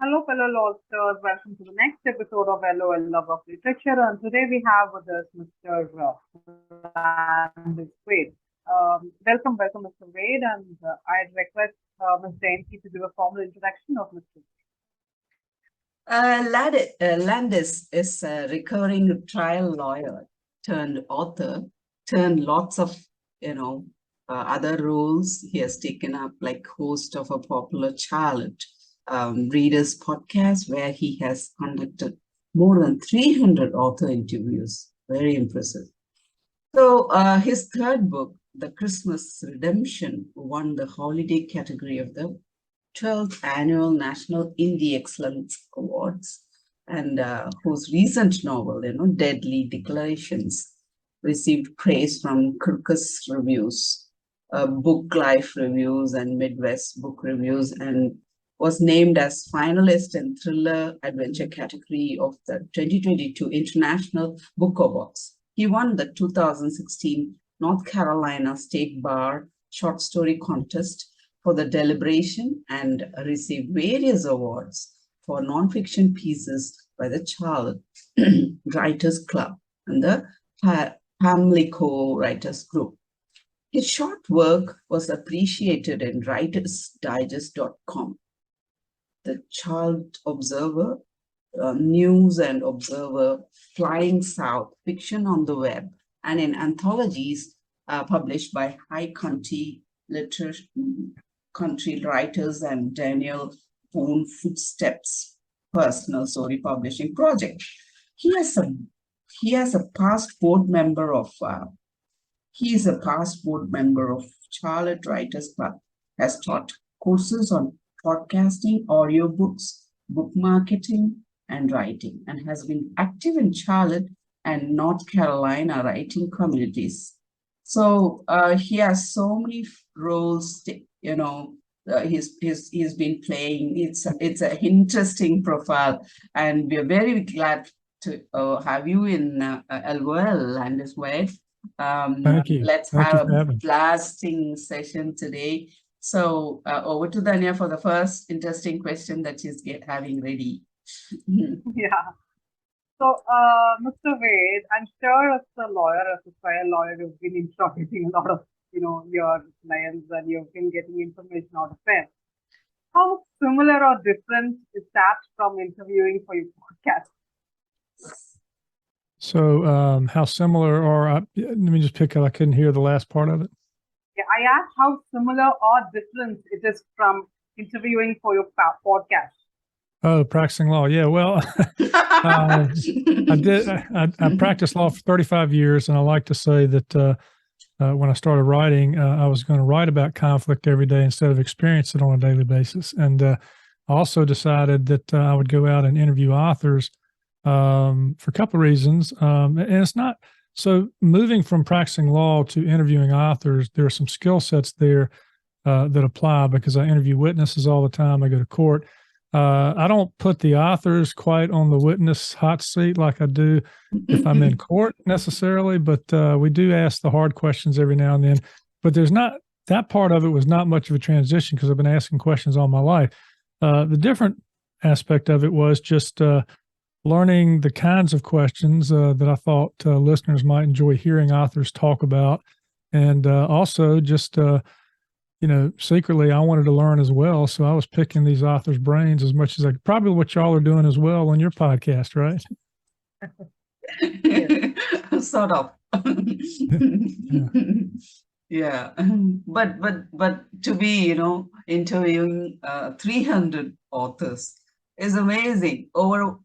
Hello, fellow Lobsters. Welcome to the next episode of LOL Love of Literature. And today we have with us Mr. Landis Wade. Welcome, Mr. Wade. And I'd request Ms. Dainty to do a formal introduction of Mr. Landis is a recurring trial lawyer turned author, turned lots of, other roles. He has taken up like host of a popular child readers podcast where he has conducted more than 300 author interviews. Very impressive. So his third book, The Christmas Redemption, won the holiday category of the 12th Annual National Indie Excellence Awards, and whose recent novel, Deadly Declarations, received praise from Kirkus Reviews, Book Life Reviews, and Midwest Book Reviews, and was named as finalist in Thriller Adventure category of the 2022 International Book Awards. He won the 2016 North Carolina State Bar Short Story Contest for the deliberation and received various awards for nonfiction pieces by the Child Writers Club and the Pamlico Writers Group. His short work was appreciated in WritersDigest.com, the Child Observer, News and Observer, Flying South, Fiction on the Web, and in anthologies published by High Country Writers and Daniel Boone Footsteps Personal Story Publishing Project. He is a past board member of Charlotte Writers Club, has taught courses on podcasting, audiobooks, book marketing, and writing, and has been active in Charlotte and North Carolina writing communities. So he has so many roles, he's been playing. It's an interesting profile, and we're very glad to have you in LOL, Landis Wade. Thank you. Let's have a blasting session today. So over to Danya for the first interesting question that she's having ready. Yeah. So, Mr. Wade, I'm sure as a lawyer, as a trial lawyer, you've been interrogating a lot of, your clients and you've been getting information out of them. How similar or different is that from interviewing for your podcast? So, how similar, or let me just pick up, I couldn't hear the last part of it. Yeah, I asked how similar or different it is from interviewing for your podcast. Oh, practicing law. Yeah, well, I practiced law for 35 years, and I like to say that when I started writing, I was going to write about conflict every day instead of experience it on a daily basis. And I also decided that I would go out and interview authors for a couple of reasons. And it's not so moving from practicing law to interviewing authors. There are some skill sets there that apply because I interview witnesses all the time. I go to court. I don't put the authors quite on the witness hot seat like I do if I'm in court necessarily, but we do ask the hard questions every now and then. But there's not, that part of it was not much of a transition because I've been asking questions all my life. The different aspect of it was just learning the kinds of questions that I thought listeners might enjoy hearing authors talk about. And also just secretly, I wanted to learn as well. So I was picking these authors' brains as much as I could. Probably what y'all are doing as well on your podcast, right? Sort of. Yeah. But to be, interviewing 300 authors is amazing over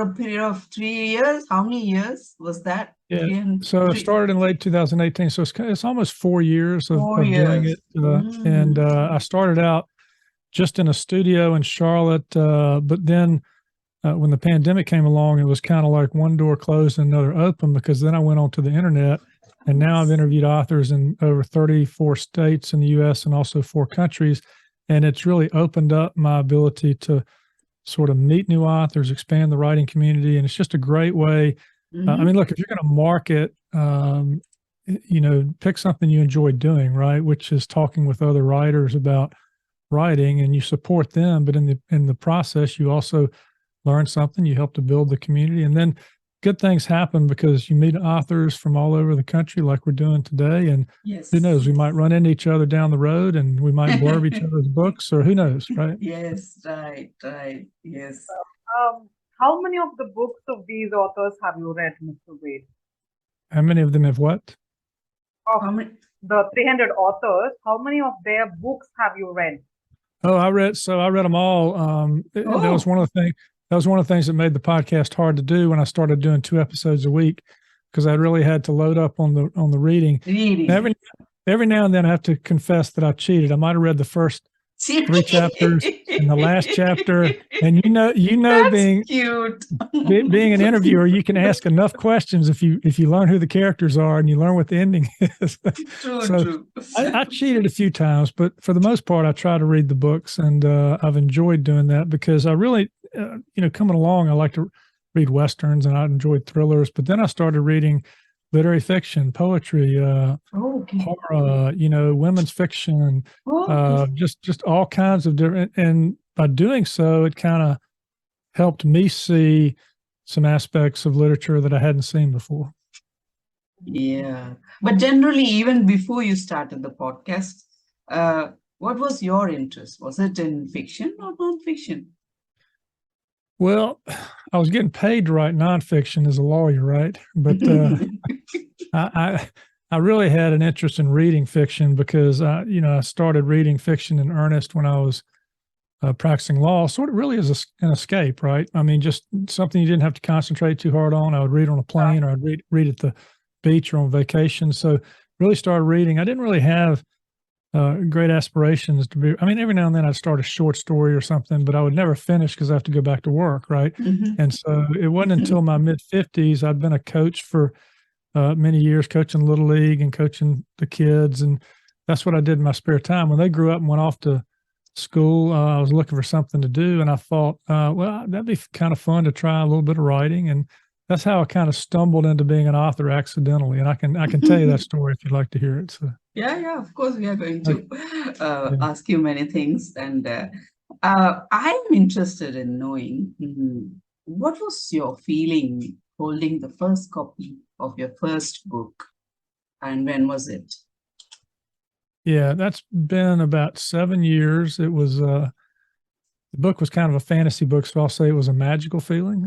a period of 3 years. How many years was that? Yeah. So it started in late 2018. So it's almost 4 years of doing it. And I started out just in a studio in Charlotte. But then when the pandemic came along, it was kind of like one door closed and another open, because then I went onto the internet. And now I've interviewed authors in over 34 states in the U.S. and also 4 countries. And it's really opened up my ability to sort of meet new authors, expand the writing community. And it's just a great way. I mean, look, if you're going to market, pick something you enjoy doing, right? Which is talking with other writers about writing, and you support them, but in the process, you also learn something. You help to build the community, and then good things happen because you meet authors from all over the country, like we're doing today. And Yes. who knows, we might run into each other down the road, and we might blurb each other's books, or who knows, right? Yes, right, yes. How many of the books of these authors have you read, Mr. Wade? How many of them have what? Of How many? the 300 authors, how many of their books have you read? Oh, I read them all. That was one of the things. That was one of the things that made the podcast hard to do when I started doing 2 episodes a week, because I really had to load up on the reading. Every now and then I have to confess that I cheated. I might have read the first 3 chapters and the last chapter. And That's being cute. being an interviewer, you can ask enough questions if you learn who the characters are and you learn what the ending is. True. I cheated a few times, but for the most part, I try to read the books, and I've enjoyed doing that because I really, coming along, I like to read Westerns and I enjoyed thrillers, but then I started reading literary fiction, poetry, horror, women's fiction, just all kinds of different. And by doing so, it kind of helped me see some aspects of literature that I hadn't seen before. Yeah. But generally, even before you started the podcast, what was your interest? Was it in fiction or nonfiction? Well, I was getting paid to write nonfiction as a lawyer, right? But I really had an interest in reading fiction because I started reading fiction in earnest when I was practicing law, sort of really as an escape, right? I mean, just something you didn't have to concentrate too hard on. I would read on a plane, or I'd read at the beach or on vacation. So really started reading. I didn't really have great aspirations to be. I mean, every now and then I'd start a short story or something, but I would never finish because I have to go back to work, right? And so it wasn't until my mid-50s, I'd been a coach for many years, coaching Little League and coaching the kids. And that's what I did in my spare time. When they grew up and went off to school, I was looking for something to do. And I thought, well, that'd be kind of fun to try a little bit of writing. And that's how I kind of stumbled into being an author accidentally. And I can tell you that story if you'd like to hear it. So. Yeah, of course, we are going to ask you many things. And I'm interested in knowing what was your feeling holding the first copy of your first book, and when was it? Yeah, that's been about 7 years. It was the book was kind of a fantasy book, so I'll say it was a magical feeling.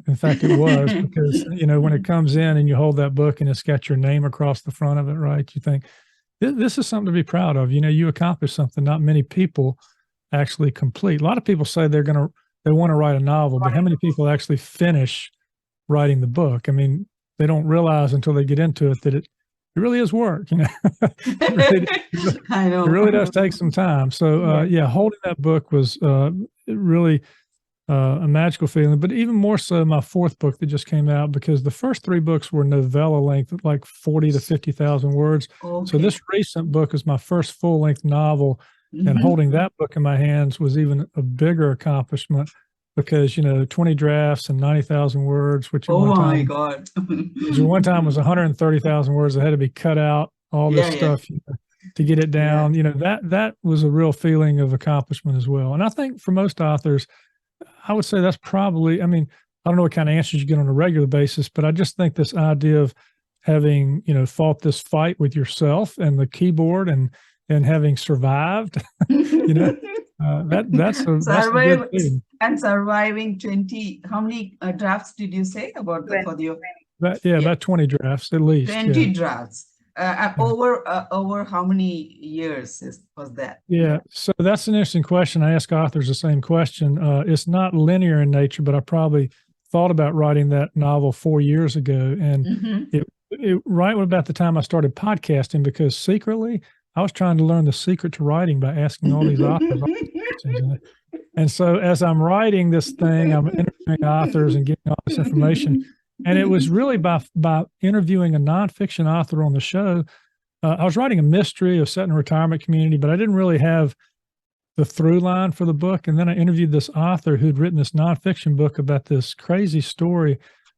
In fact, it was because when it comes in and you hold that book and it's got your name across the front of it, right? You think this is something to be proud of. You accomplished something not many people actually complete. A lot of people say they want to write a novel, but how many people actually finish writing the book? I mean, they don't realize until they get into it that it really is work. I know. It really does take some time. So holding that book was really a magical feeling, but even more so my fourth book that just came out, because the first 3 books were novella length, like 40 to 50,000 words. Okay. So this recent book is my first full length novel, and holding that book in my hands was even a bigger accomplishment because, 20 drafts and 90,000 words, which one time was 130,000 words that had to be cut out, all this stuff to get it down. That was a real feeling of accomplishment as well. And I think for most authors, I would say that's probably, I don't know what kind of answers you get on a regular basis, but I just think this idea of having, fought this fight with yourself and the keyboard and having survived, that's a good thing. And surviving 20, how many drafts did you say about about 20 drafts at least. 20 drafts. Over how many years was that? Yeah, so that's an interesting question. I ask authors the same question. It's not linear in nature, but I probably thought about writing that novel 4 years ago, and it right about the time I started podcasting, because secretly I was trying to learn the secret to writing by asking all these authors. And so as I'm writing this thing, I'm interviewing authors and getting all this information. And it was really by interviewing a nonfiction author on the show. I was writing a mystery of set in a retirement community, but I didn't really have the through line for the book. And then I interviewed this author who'd written this nonfiction book about this crazy story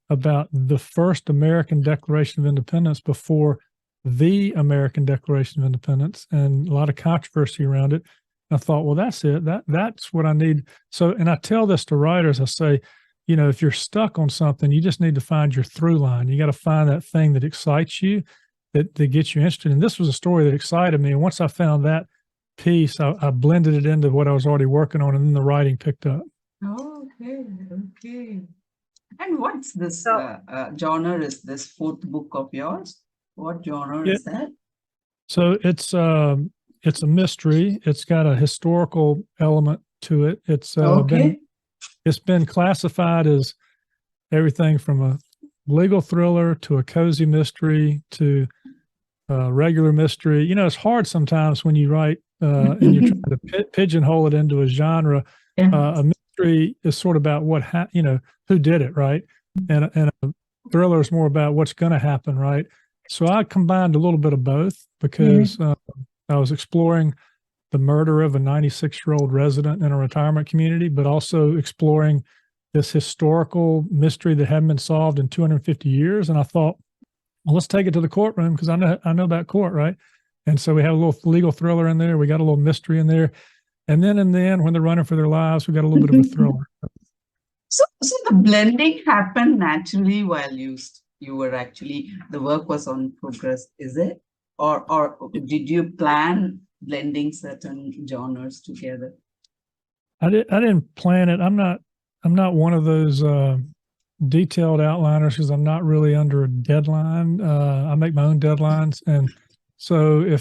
about the first American Declaration of Independence before the American Declaration of Independence, and a lot of controversy around it. I thought, well, that's it. That's what I need. So, and I tell this to writers. I say, if you're stuck on something, you just need to find your through line. You got to find that thing that excites you, that gets you interested. And this was a story that excited me. And once I found that piece, I blended it into what I was already working on, and then the writing picked up. Okay, okay. And what's this So, genre? Is this fourth book of yours? What genre is that? So it's a mystery. It's got a historical element to it. It's been classified as everything from a legal thriller to a cozy mystery to a regular mystery. It's hard sometimes when you write and you're trying to pigeonhole it into a genre. A mystery is sort of about who did it, right? And a thriller is more about what's going to happen, right? So I combined a little bit of both because I was exploring the murder of a 96-year-old resident in a retirement community, but also exploring this historical mystery that hadn't been solved in 250 years. And I thought, well, let's take it to the courtroom because I know about court, right? And so we have a little legal thriller in there. We got a little mystery in there. And then in the end, when they're running for their lives, we got a little bit of a thriller. So the blending happened naturally while you were actually, the work was on progress, is it? Or did you plan blending certain genres together? I didn't plan it. I'm not one of those detailed outliners because I'm not really under a deadline. I make my own deadlines, and so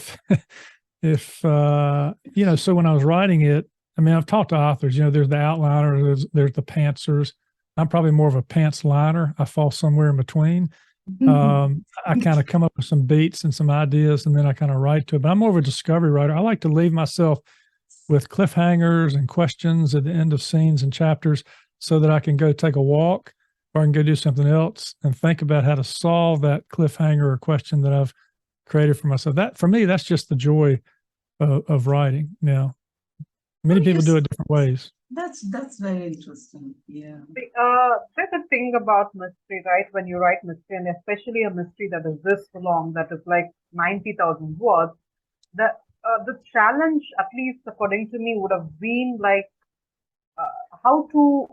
so when I was writing it, I mean, I've talked to authors. There's the outliner, there's the pantsers. I'm probably more of a pants liner. I fall somewhere in between. I kind of come up with some beats and some ideas, and then I kind of write to it. But I'm more of a discovery writer. I like to leave myself with cliffhangers and questions at the end of scenes and chapters so that I can go take a walk or I can go do something else and think about how to solve that cliffhanger or question that I've created for myself. That, for me, that's just the joy of writing. Now, many people do it different ways. That's very interesting. Yeah. There's a thing about mystery, right? When you write mystery, and especially a mystery that is this long, that is like 90,000 words, the challenge, at least according to me, would have been like how to,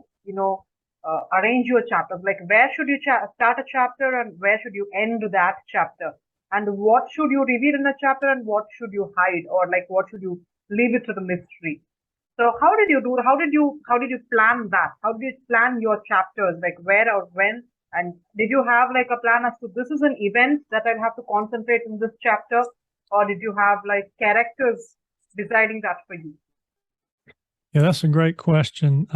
arrange your chapters. Like, where should you start a chapter and where should you end that chapter? And what should you reveal in a chapter and what should you hide, or like what should you leave it to the mystery? So how did you do? How did you plan that? How did you plan your chapters? Like, where or when? And did you have like a plan as to this is an event that I'll have to concentrate in this chapter, or did you have like characters deciding that for you? Yeah, that's a great question.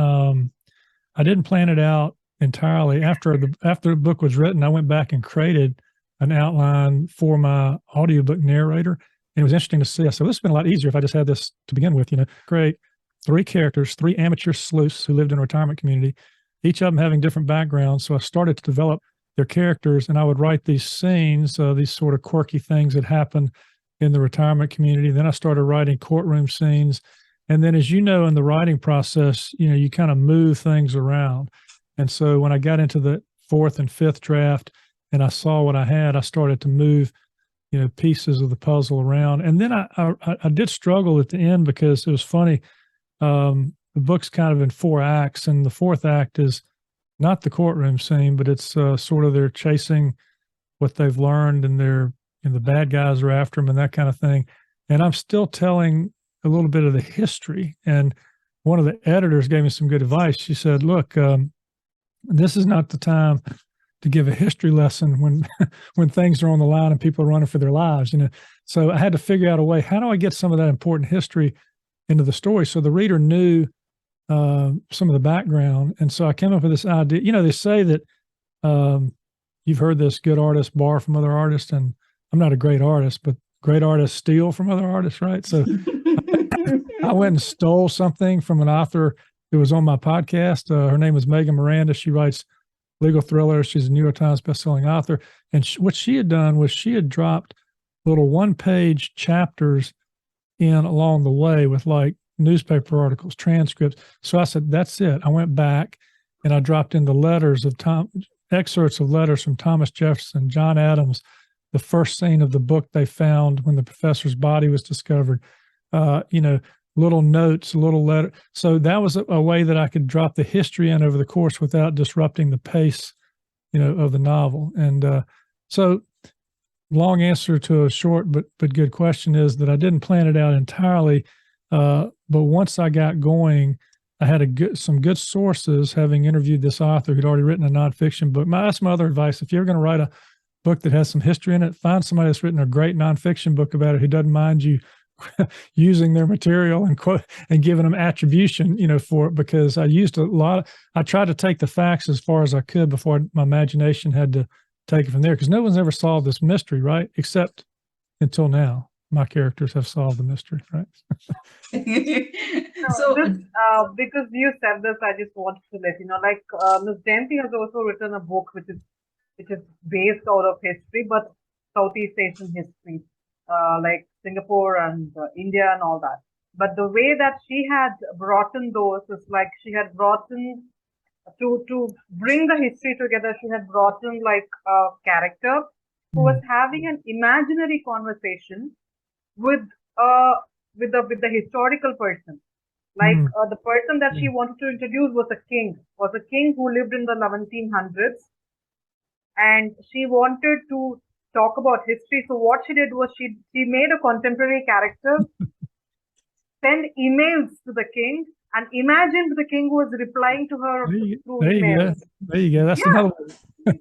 I didn't plan it out entirely. After the book was written, I went back and created an outline for my audiobook narrator. And it was interesting to see. I said, well, this would have been a lot easier if I just had this to begin with, create 3 characters, 3 amateur sleuths who lived in a retirement community, each of them having different backgrounds. So I started to develop their characters, and I would write these scenes, these sort of quirky things that happened in the retirement community. Then I started writing courtroom scenes. And then, as you know, in the writing process, you kind of move things around. And so when I got into the 4th and 5th draft and I saw what I had, I started to move, pieces of the puzzle around. And then I did struggle at the end because it was funny. The book's kind of in 4 acts, and the 4th act is not the courtroom scene, but it's sort of they're chasing what they've learned, and the bad guys are after them and that kind of thing. And I'm still telling a little bit of the history. And one of the editors gave me some good advice. She said, look, this is not the time to give a history lesson when things are on the line and people are running for their lives. So I had to figure out a way, how do I get some of that important history into the story so the reader knew some of the background? And so I came up with this idea. They say that you've heard this, good artists borrow from other artists, and I'm not a great artist, but great artists steal from other artists, right? So I went and stole something from an author who was on my podcast. Her name is Megan Miranda. She writes legal thrillers. She's a New York Times bestselling author. And what she had done was she had dropped little 1-page chapters in along the way with like newspaper articles, transcripts. So I said, that's it. I went back and I dropped in the letters of excerpts of letters from Thomas Jefferson, John Adams, the first scene of the book they found when the professor's body was discovered, little notes, a little letter. So that was a way that I could drop the history in over the course without disrupting the pace, of the novel. And so long answer to a short but good question is that I didn't plan it out entirely. But once I got going, I had some good sources, having interviewed this author who'd already written a nonfiction book. That's my other advice. If you're going to write a book that has some history in it, find somebody that's written a great nonfiction book about it who doesn't mind you using their material and quote and giving them attribution, for it, because I tried to take the facts as far as I could before my imagination had to take it from there, because no one's ever solved this mystery, right? Except until now. My characters have solved the mystery, right? So, because you said this, I just wanted to let you know, Ms. Jayanti has also written a book which is based out of history, but Southeast Asian history, like Singapore and India and all that. But the way that she had brought in those is like she had brought in to bring the history together. She had brought in like a character who was having an imaginary conversation with the historical person. Like the person that she wanted to introduce was a king who lived in the 1700s, and she wanted to talk about history. So what she did was she made a contemporary character, send emails to the king, and imagined the king was replying to her through emails. There you go. That's another way.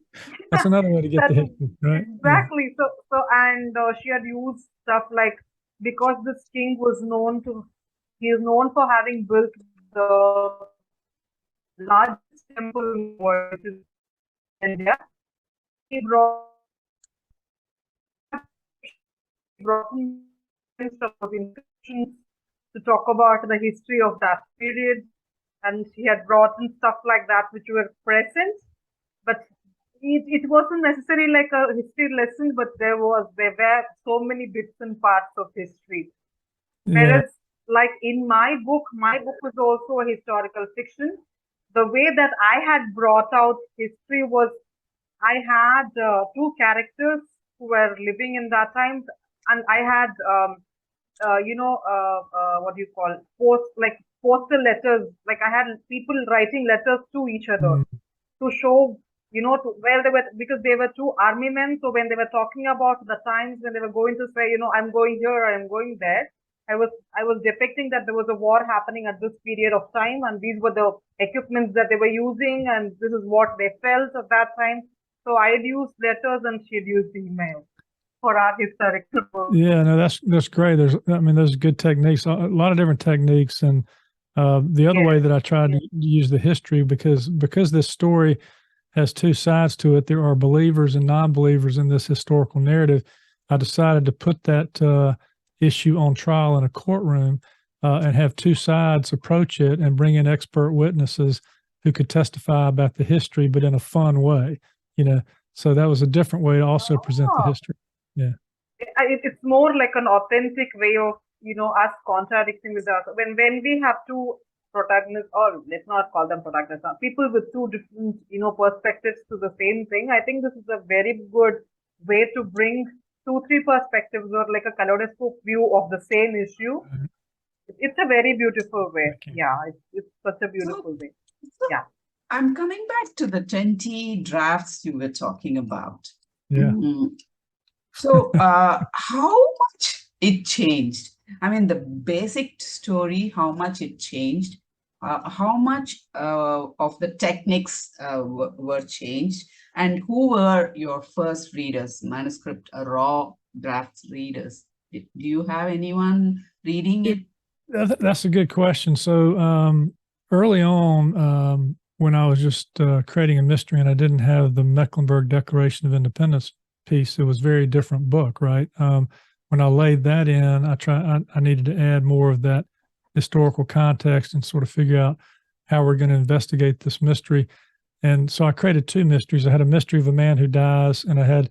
That's another way to get the history, right? Exactly. So she had used stuff like, because this king he is known for having built the largest temple in the world, which is India. He brought in inscriptions to talk about the history of that period, and she had brought in stuff like that which were present, but it wasn't necessarily like a history lesson, but there were so many bits and parts of history. Whereas, like in my book was also a historical fiction. The way that I had brought out history was I had two characters who were living in that time, and I had what do you call postal letters. Like I had people writing letters to each other to show, where they were, because they were two army men. So when they were talking about the times when they were going to say, I'm going here, I'm going there, I was depicting that there was a war happening at this period of time, and these were the equipments that they were using, and this is what they felt at that time. So I'd use letters and she'd use email for our historical book. Yeah, no, that's great. There's good techniques, a lot of different techniques, and the other way that I tried to use the history, because this story has two sides to it. There are believers and non-believers in this historical narrative. I decided to put that issue on trial in a courtroom and have two sides approach it and bring in expert witnesses who could testify about the history, but in a fun way. So that was a different way to also present the history. Yeah, it's more like an authentic way of us contradicting with us. When we have two protagonists, or let's not call them protagonists, people with two different perspectives to the same thing, I think this is a very good way to bring 2-3 perspectives, or like a kaleidoscope view of the same issue. It's a very beautiful way. Yeah, it's such a beautiful way. Yeah. I'm coming back to the 20 drafts you were talking about. Yeah. So how much it changed? I mean, the basic story, how much it changed, how much of the techniques were changed, and who were your first readers, manuscript, raw drafts readers? Do you have anyone reading it? That's a good question. So early on, when I was just creating a mystery and I didn't have the Mecklenburg Declaration of Independence piece, it was a very different book, right? When I laid that in, I needed to add more of that historical context and sort of figure out how we're going to investigate this mystery. And so I created two mysteries. I had a mystery of a man who dies, and I had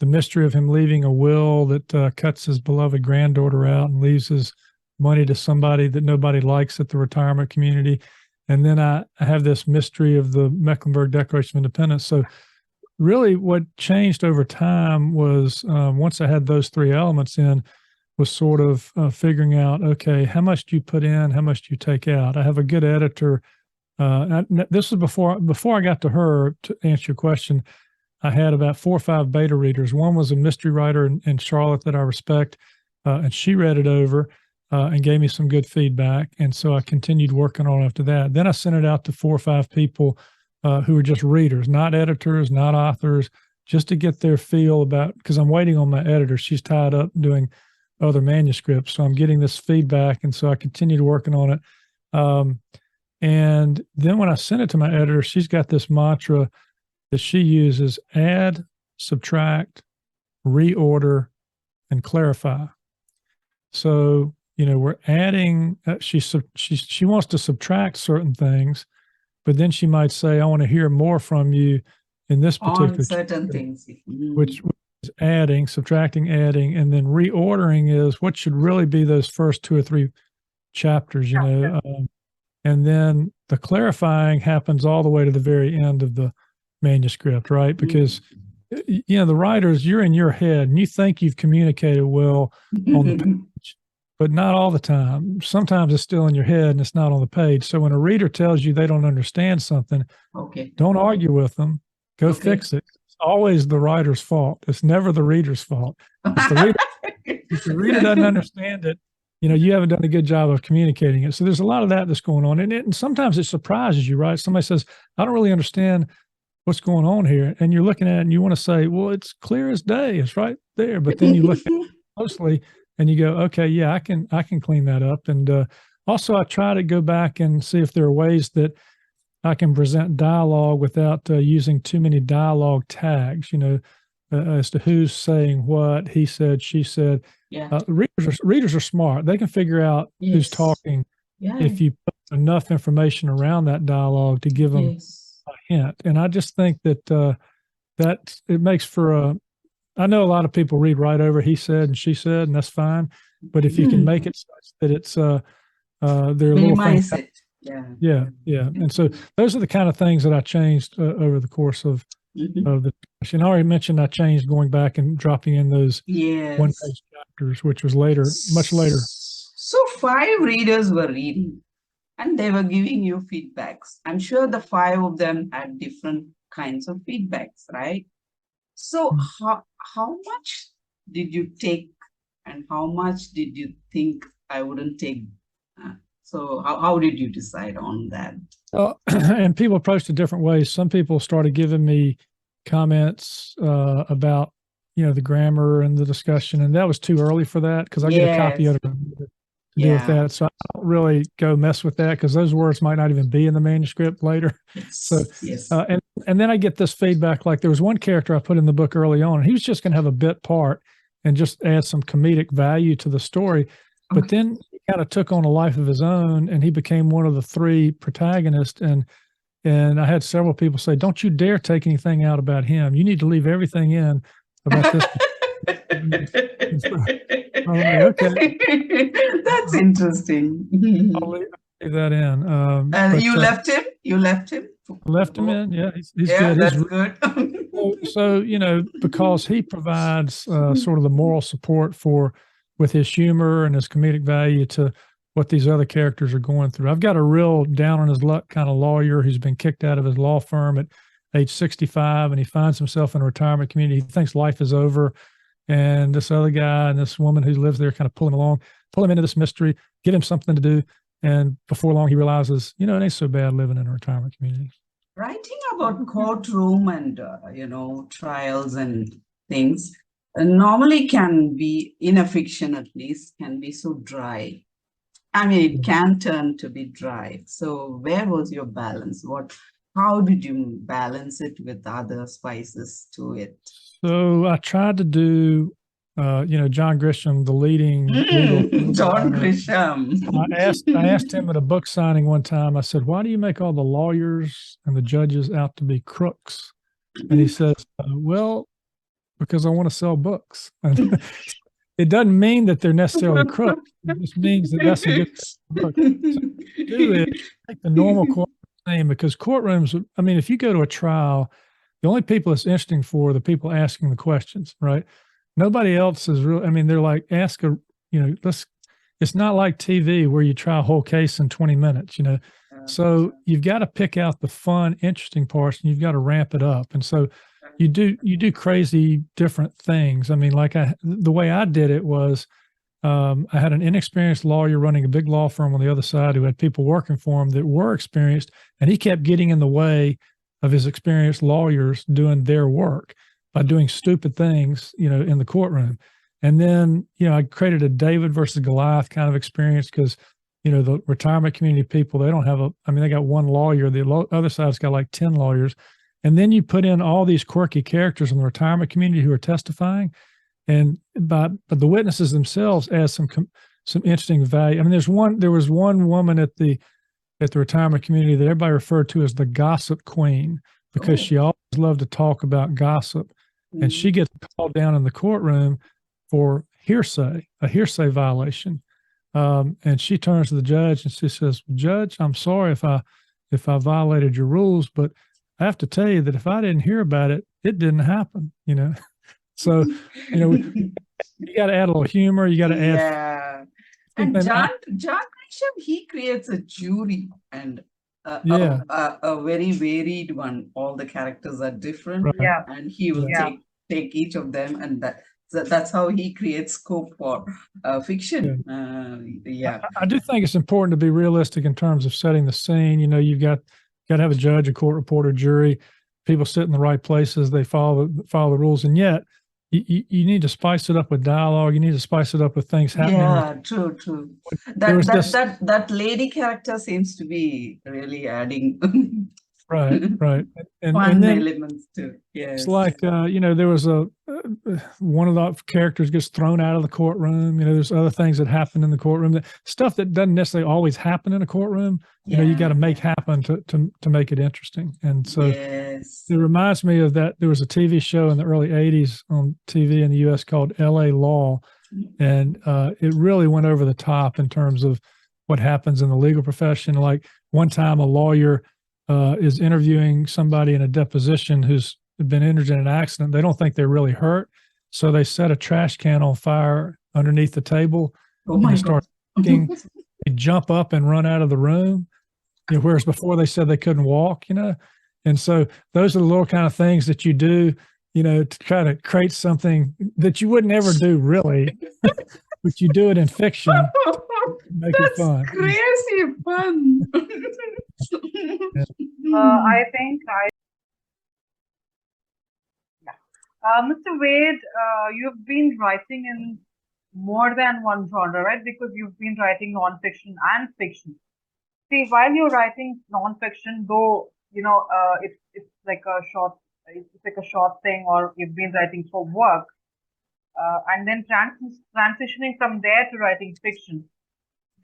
the mystery of him leaving a will that cuts his beloved granddaughter out and leaves his money to somebody that nobody likes at the retirement community. And then I have this mystery of the Mecklenburg Declaration of Independence. So really what changed over time was once I had those three elements in, was sort of figuring out, okay, how much do you put in, how much do you take out? I have a good editor. This was before I got to her. To answer your question, I had about 4 or 5 beta readers. One was a mystery writer in Charlotte that I respect, and she read it over and gave me some good feedback. And so I continued working on it after that. Then I sent it out to 4 or 5 people who were just readers, not editors, not authors, just to get their feel about, because I'm waiting on my editor. She's tied up doing other manuscripts. So I'm getting this feedback. And so I continued working on it. And then when I sent it to my editor, she's got this mantra that she uses: add, subtract, reorder, and clarify. So, we're adding, she wants to subtract certain things, but then she might say, I want to hear more from you in this particular On certain chapter, things. which is adding, subtracting, adding, and then reordering is what should really be those first 2 or 3 chapters, and then the clarifying happens all the way to the very end of the manuscript, right? Because the writers, you're in your head and you think you've communicated well on the page, but not all the time. Sometimes it's still in your head and it's not on the page. So when a reader tells you they don't understand something, don't argue with them. Go fix it. It's always the writer's fault. It's never the reader's fault. It's the reader. If the reader doesn't understand it, you haven't done a good job of communicating it. So there's a lot of that that's going on. And sometimes it surprises you, right? Somebody says, I don't really understand what's going on here. And you're looking at it and you want to say, well, it's clear as day. It's right there. But then you look at it closely and you go, okay, yeah, I can clean that up. And also I try to go back and see if there are ways that I can present dialogue without using too many dialogue tags, as to who's saying what, he said, she said. Yeah. Readers are smart. They can figure out who's talking if you put enough information around that dialogue to give them a hint. And I just think that that it makes for I know a lot of people read right over he said and she said, and that's fine. But if you can make it such that it's there are little things. Yeah. And so those are the kind of things that I changed over the course of the discussion. I already mentioned I changed going back and dropping in those one-page chapters, which was much later. So 5 readers were reading and they were giving you feedbacks. I'm sure the 5 of them had different kinds of feedbacks, right? So how much did you take and how much did you think I wouldn't take? So how did you decide on that? And people approached it different ways. Some people started giving me comments about, the grammar and the discussion. And that was too early for that because I get a copy of it to deal with that. So I don't really go mess with that because those words might not even be in the manuscript later. So, and then I get this feedback. Like there was one character I put in the book early on, and he was just going to have a bit part and just add some comedic value to the story. But then he kind of took on a life of his own and he became one of the 3 protagonists. And I had several people say, don't you dare take anything out about him. You need to leave everything in about this. I'm like, okay. That's interesting. I'll leave that in. You left him? You left him? Left him in. Yeah, he's good. That's good. So, because he provides sort of the moral support with his humor and his comedic value to what these other characters are going through. I've got a real down on his luck kind of lawyer who's been kicked out of his law firm at age 65, and he finds himself in a retirement community. He thinks life is over. And this other guy and this woman who lives there kind of pull him into this mystery, get him something to do. And before long, he realizes, it ain't so bad living in a retirement community. Writing about courtroom and, trials and things normally can be, in a fiction at least, can be so dry. I mean, it can turn to be dry. So where was your balance? How did you balance it with other spices to it? So I tried to do, John Grisham, the leading John Grisham. I asked him at a book signing one time. I said, "Why do you make all the lawyers and the judges out to be crooks?" And he says, "Well, because I want to sell books." And it doesn't mean that they're necessarily crooks. It just means that that's a good book. So do it like the normal courtroom thing, because courtrooms. I mean, if you go to a trial, the only people it's interesting for are the people asking the questions, right? Nobody else is real. I mean, they're like, ask a it's not like TV where you try a whole case in 20 minutes, So you've got to pick out the fun, interesting parts, and you've got to ramp it up. And so you do crazy different things. I mean, the way I did it was, I had an inexperienced lawyer running a big law firm on the other side who had people working for him that were experienced, and he kept getting in the way of his experienced lawyers doing their work by doing stupid things, in the courtroom. And then, I created a David versus Goliath kind of experience because, the retirement community people, they don't have they got one lawyer. The other side's got like 10 lawyers. And then you put in all these quirky characters in the retirement community who are testifying. But the witnesses themselves add some interesting value. I mean, there was one woman at the retirement community that everybody referred to as the gossip queen because she always loved to talk about gossip. And she gets called down in the courtroom for a hearsay violation. And she turns to the judge and she says, "Judge, I'm sorry if I violated your rules, but I have to tell you that if I didn't hear about it, it didn't happen." So, you got to add a little humor. You got to add. Yeah. And John Grisham, he creates a jury and a very varied one. All the characters are different. Right. Yeah. And he will take each of them, and that's how he creates scope for fiction. I do think it's important to be realistic in terms of setting the scene. You've got to have a judge, a court reporter, jury. People sit in the right places. They follow the rules, and yet you need to spice it up with dialogue. You need to spice it up with things happening. Yeah, true. That lady character seems to be really adding right. And fun then elements too. Yes. it's like there was one of the characters gets thrown out of the courtroom. There's other things that happen in the courtroom, stuff that doesn't necessarily always happen in a courtroom. You got to make happen to make it interesting. And so it reminds me of that. There was a TV show in the early 80s on TV in the US called LA Law. And it really went over the top in terms of what happens in the legal profession. Like one time a lawyer is interviewing somebody in a deposition who's been injured in an accident. They don't think they're really hurt. So they set a trash can on fire underneath the table. Oh my and start cooking. They jump up and run out of the room. Whereas before they said they couldn't walk, And so those are the little kind of things that you do, to try to create something that you wouldn't ever do really, but you do it in fiction. Make it fun. Crazy fun. I think Mr. Wade, you've been writing in more than one genre, right? Because you've been writing nonfiction and fiction. See, while you're writing nonfiction, though, it's like a short thing, or you've been writing for work, and then transitioning from there to writing fiction.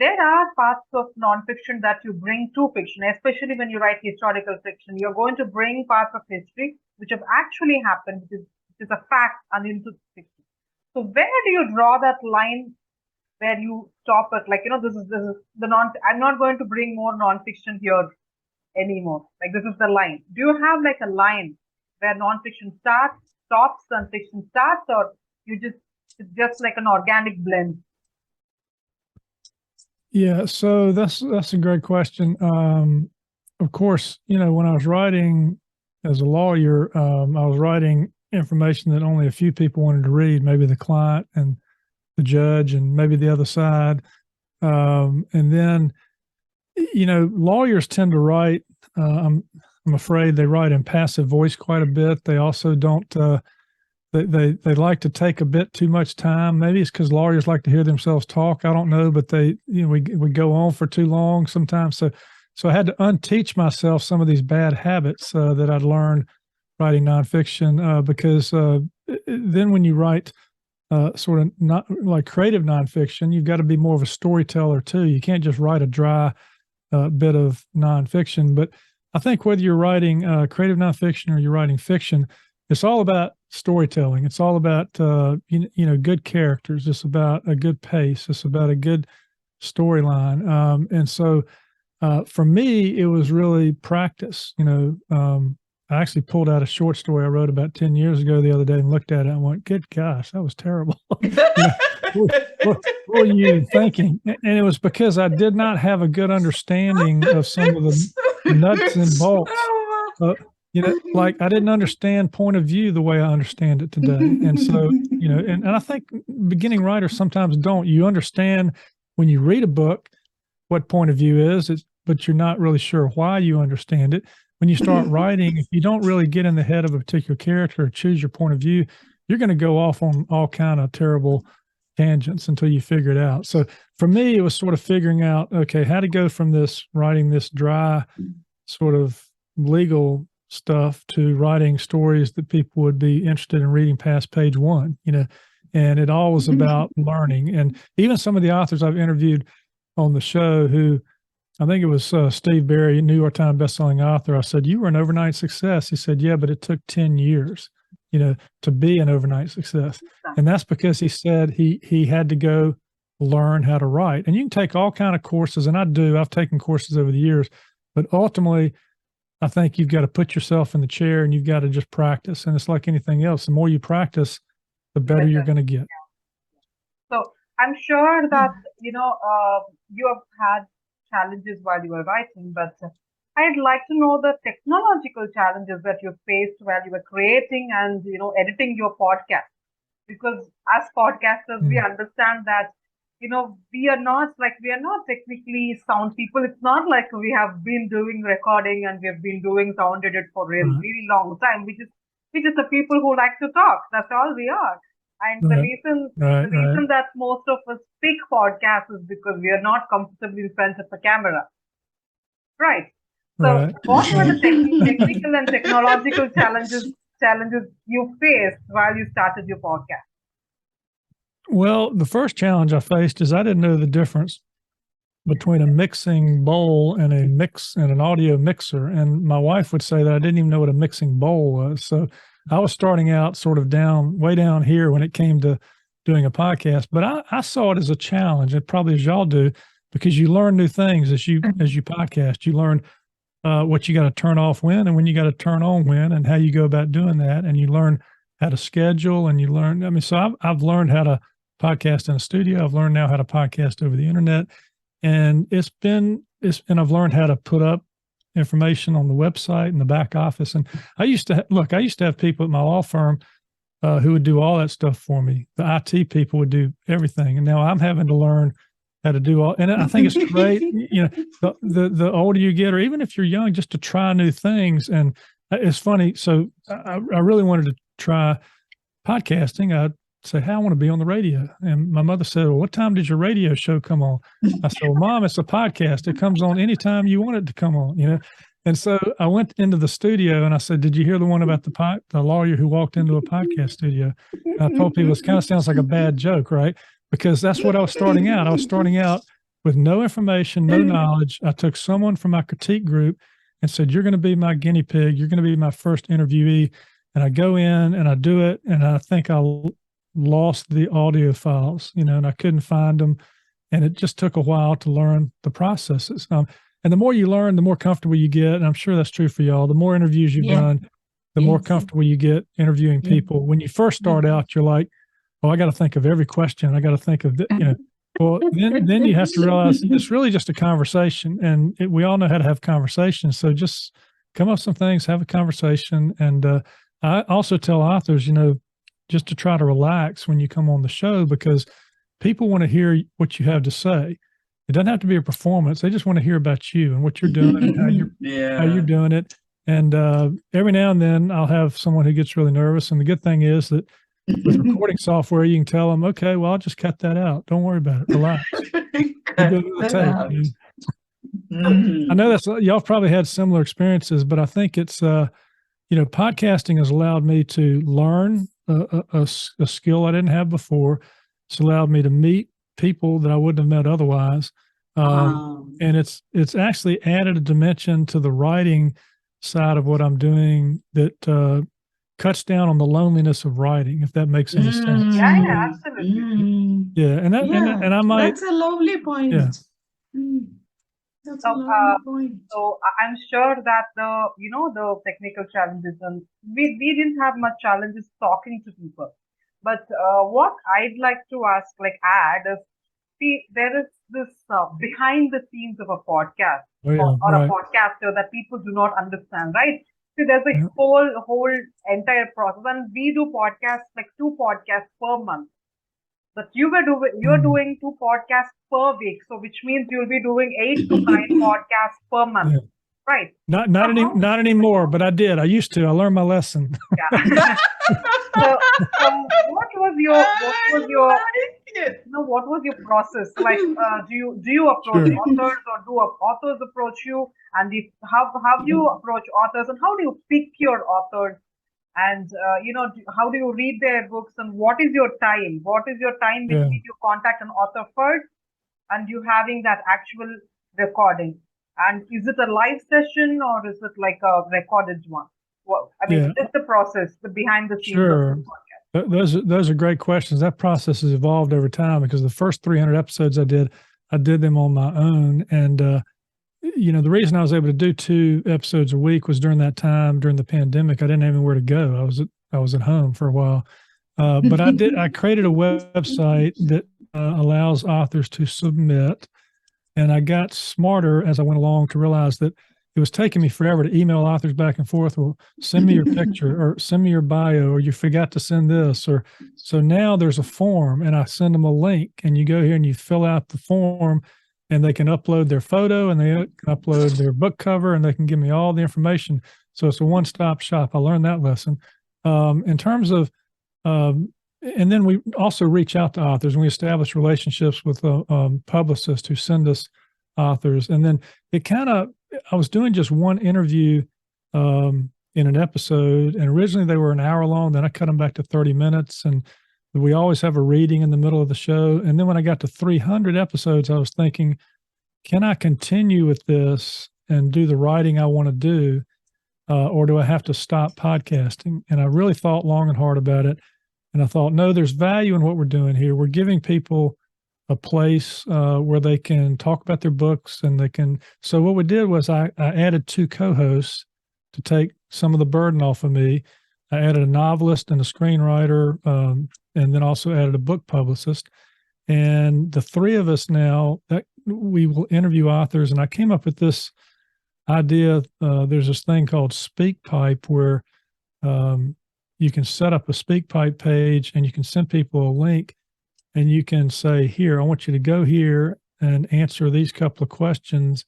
There are parts of nonfiction that you bring to fiction, especially when you write historical fiction. You're going to bring parts of history which have actually happened, which is a fact, and into fiction. So where do you draw that line where you stop it? Like, this is the I'm not going to bring more nonfiction here anymore. Like, this is the line. Do you have like a line where nonfiction stops and fiction starts, or it's just like an organic blend? Yeah, so that's a great question. Of course, when I was writing as a lawyer, I was writing information that only a few people wanted to read, maybe the client and the judge and maybe the other side. And then, lawyers tend to write, I'm afraid they write in passive voice quite a bit. They also don't, they like to take a bit too much time. Maybe it's because lawyers like to hear themselves talk. I don't know, but we go on for too long sometimes. So I had to unteach myself some of these bad habits that I'd learned writing nonfiction, because then when you write sort of not like creative nonfiction, you've got to be more of a storyteller too. You can't just write a dry bit of nonfiction. But I think whether you're writing creative nonfiction or you're writing fiction, it's all about storytelling. It's all about good characters. It's about a good pace. It's about a good storyline. And so for me, it was really practice. I actually pulled out a short story I wrote about 10 years ago the other day and looked at it and went, "Good gosh, that was terrible." what were you thinking? And it was because I did not have a good understanding of some of the nuts and bolts. Like I didn't understand point of view the way I understand it today. And so, and I think beginning writers sometimes don't. You understand when you read a book what point of view is, but you're not really sure why you understand it. When you start writing, if you don't really get in the head of a particular character or choose your point of view, you're going to go off on all kind of terrible tangents until you figure it out. So for me, it was sort of figuring out, okay, how to go from this writing this dry sort of legal stuff to writing stories that people would be interested in reading past page one, and it all was about learning. And even some of the authors I've interviewed on the show who, I think it was Steve Berry, New York Times bestselling author. I said, "You were an overnight success." He said, "Yeah, but it took 10 years, to be an overnight success." And that's because he said he had to go learn how to write. And you can take all kind of courses, and I've taken courses over the years, but ultimately, I think you've got to put yourself in the chair and you've got to just practice. And it's like anything else. The more you practice, the better you're going to get. So I'm sure that, you have had challenges while you were writing, but I'd like to know the technological challenges that you faced while you were creating and, editing your podcast. Because as podcasters, we understand that, we are not technically sound people. It's not like we have been doing recording and we have been doing sound edit for a really long time. We just are people who like to talk. That's all we are. And the reason that most of us pick podcasts is because we are not comfortable in front of a camera. Right. So what were the technical and technological challenges you faced while you started your podcast? Well, the first challenge I faced is I didn't know the difference between a mixing bowl and an audio mixer. And my wife would say that I didn't even know what a mixing bowl was. So I was starting out sort of way down here when it came to doing a podcast, but I saw it as a challenge, and probably as y'all do, because you learn new things as you podcast. You learn what you got to turn off when and when you got to turn on when and how you go about doing that. And you learn how to schedule, and you learn, so I've learned how to podcast in a studio. I've learned now how to podcast over the internet, and I've learned how to put up information on the website and the back office. And I used to have people at my law firm who would do all that stuff for me. The IT people would do everything. And now I'm having to learn how to do all, and I think it's great, the older you get, or even if you're young, just to try new things. And it's funny. So I really wanted to try podcasting. I'd say, "Hey, I want to be on the radio." And my mother said, "Well, what time did your radio show come on?" I said, "Well, Mom, it's a podcast. It comes on anytime you want it to come on, And so I went into the studio and I said, "Did you hear the one about the lawyer who walked into a podcast studio?" And I told people, it kind of sounds like a bad joke, right? Because that's what I was starting out. I was starting out with no information, no knowledge. I took someone from my critique group and said, "You're going to be my guinea pig. You're going to be my first interviewee." And I go in and I do it. And I think I lost the audio files, and I couldn't find them. And it just took a while to learn the processes. And the more you learn, the more comfortable you get. And I'm sure that's true for y'all. The more interviews you've done, the more comfortable you get interviewing people. When you first start out, you're like, "Oh, I got to think of every question. I got to think of, well, then you have to realize it's really just a conversation, and we all know how to have conversations. So just come up with some things, have a conversation. And I also tell authors, just to try to relax when you come on the show, because people want to hear what you have to say. It doesn't have to be a performance. They just want to hear about you and what you're doing and how you're doing it. And every now and then I'll have someone who gets really nervous. And the good thing is that with recording software, you can tell them, "Okay, well, I'll just cut that out. Don't worry about it. Relax." I know that's, y'all probably had similar experiences, but I think it's, podcasting has allowed me to learn a skill I didn't have before. It's allowed me to meet people that I wouldn't have met otherwise. And it's actually added a dimension to the writing side of what I'm doing that cuts down on the loneliness of writing, if that makes any sense. Yeah, absolutely. Yeah, and I might. That's a lovely point. Yeah. That's a lovely point. So I'm sure that the technical challenges, and we didn't have much challenges talking to people. But what I'd like to add is, see, there is this behind the scenes of a podcast Oh, yeah, or a right. podcaster that people do not understand, right? See, there's a Yeah. whole entire process, and we do podcasts, like 2 podcasts per month. But you're doing 2 podcasts per week, so which means you'll be doing 8 to 9 podcasts per month, Yeah. right? Not anymore, but I did. I used to. I learned my lesson. Yeah. So what was your process like? Do you approach Sure. authors, or do authors approach you? And how do you approach authors, and how do you pick your authors? And how do you read their books, and what is your time? What is your time Yeah. between you contact an author first and you having that actual recording? And is it a live session, or is it like a recorded one? Well, I mean, Yeah. just the process, the behind the scenes Sure. of the podcast. Those are great questions. That process has evolved over time because the first 300 episodes I did them on my own. And, the reason I was able to do 2 episodes a week was during that time, during the pandemic, I didn't have anywhere to go. I was at home for a while. But I created a website that allows authors to submit. And I got smarter as I went along to realize that it was taking me forever to email authors back and forth. Well, send me your picture, or send me your bio, or you forgot to send this. Or so now there's a form, and I send them a link, and you go here and you fill out the form, and they can upload their photo, and they can upload their book cover, and they can give me all the information. So it's a one-stop shop. I learned that lesson. In terms of, and then we also reach out to authors, and we establish relationships with publicists who send us authors. And then I was doing just one interview in an episode, and originally they were an hour long. Then I cut them back to 30 minutes, and we always have a reading in the middle of the show. And then when I got to 300 episodes, I was thinking, can I continue with this and do the writing I want to do, or do I have to stop podcasting? And I really thought long and hard about it. And I thought, no, there's value in what we're doing here. We're giving people a place where they can talk about their books, and they can. So what we did was I added 2 co-hosts to take some of the burden off of me. I added a novelist and a screenwriter, and then also added a book publicist. And the 3 of us now, that we will interview authors. And I came up with this idea. There's this thing called SpeakPipe, where you can set up a SpeakPipe page, and you can send people a link. And you can say, here, I want you to go here and answer these couple of questions.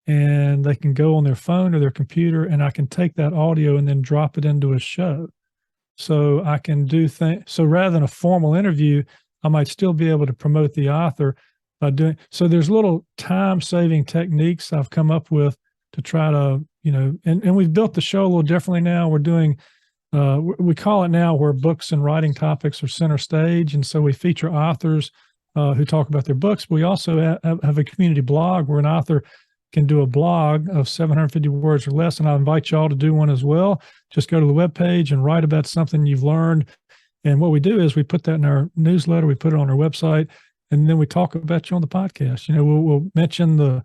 And they can go on their phone or their computer, and I can take that audio and then drop it into a show. So I can do things. So rather than a formal interview, I might still be able to promote the author by doing. So there's little time-saving techniques I've come up with to try to, and we've built the show a little differently now. We're doing, we call it now where books and writing topics are center stage. And so we feature authors who talk about their books. But we also have a community blog where an author can do a blog of 750 words or less. And I invite y'all to do one as well. Just go to the webpage and write about something you've learned. And what we do is we put that in our newsletter, we put it on our website, and then we talk about you on the podcast. We'll mention the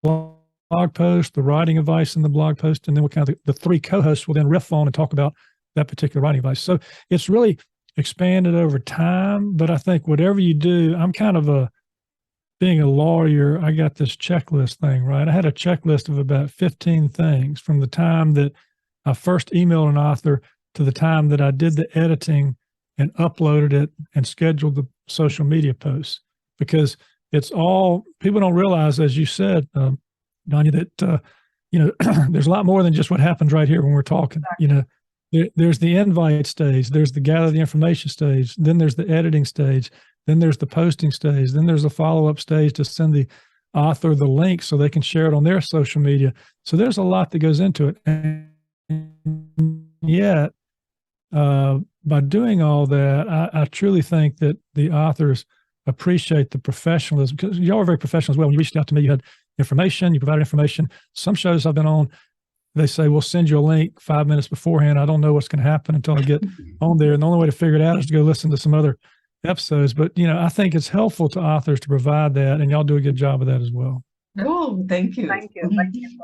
blog post, the writing advice in the blog post, and then we the 3 co-hosts will then riff on and talk about that particular writing advice. So it's really expanded over time. But I think whatever you do, I'm kind of being a lawyer, I got this checklist thing, right? I had a checklist of about 15 things from the time that I first emailed an author to the time that I did the editing and uploaded it and scheduled the social media posts. Because it's all, people don't realize, as you said, Danya, that, there's a lot more than just what happens right here when we're talking. There's the invite stage, there's the gather the information stage, then there's the editing stage, then there's the posting stage, then there's a follow-up stage to send the author the link so they can share it on their social media. So there's a lot that goes into it. And yet, by doing all that, I truly think that the authors appreciate the professionalism, because y'all are very professional as well. When you reached out to me, you had information, you provided information. Some shows I've been on, they say, we'll send you a link 5 minutes beforehand. I don't know what's going to happen until I get on there. And the only way to figure it out is to go listen to some other episodes. But, I think it's helpful to authors to provide that, and y'all do a good job of that as well. Oh, thank you. Thank you so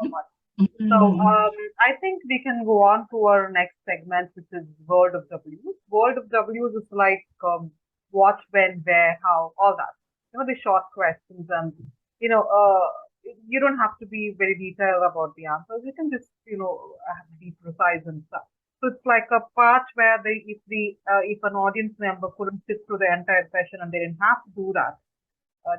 much. So Mhm. I think we can go on to our next segment, which is Word of W's. Word of W's is like what, when, where, how, all that. The short questions, and you know, uh, you don't have to be very detailed about the answers. You can just be precise and stuff. So it's like a part where if an audience member couldn't sit through the entire session and they didn't have to do that,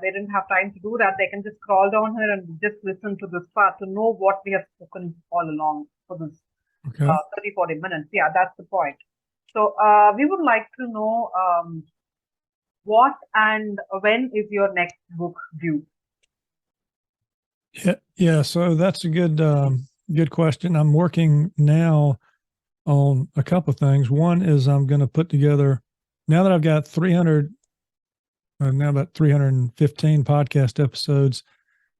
they didn't have time to do that, they can just scroll down here and just listen to this part to know what we have spoken all along for this Okay. 30, 40 minutes. Yeah, that's the point. So we would like to know what and when is your next book due? Yeah. So that's a good question. I'm working now on a couple of things. One is I'm going to put together, now that I've got now about 315 podcast episodes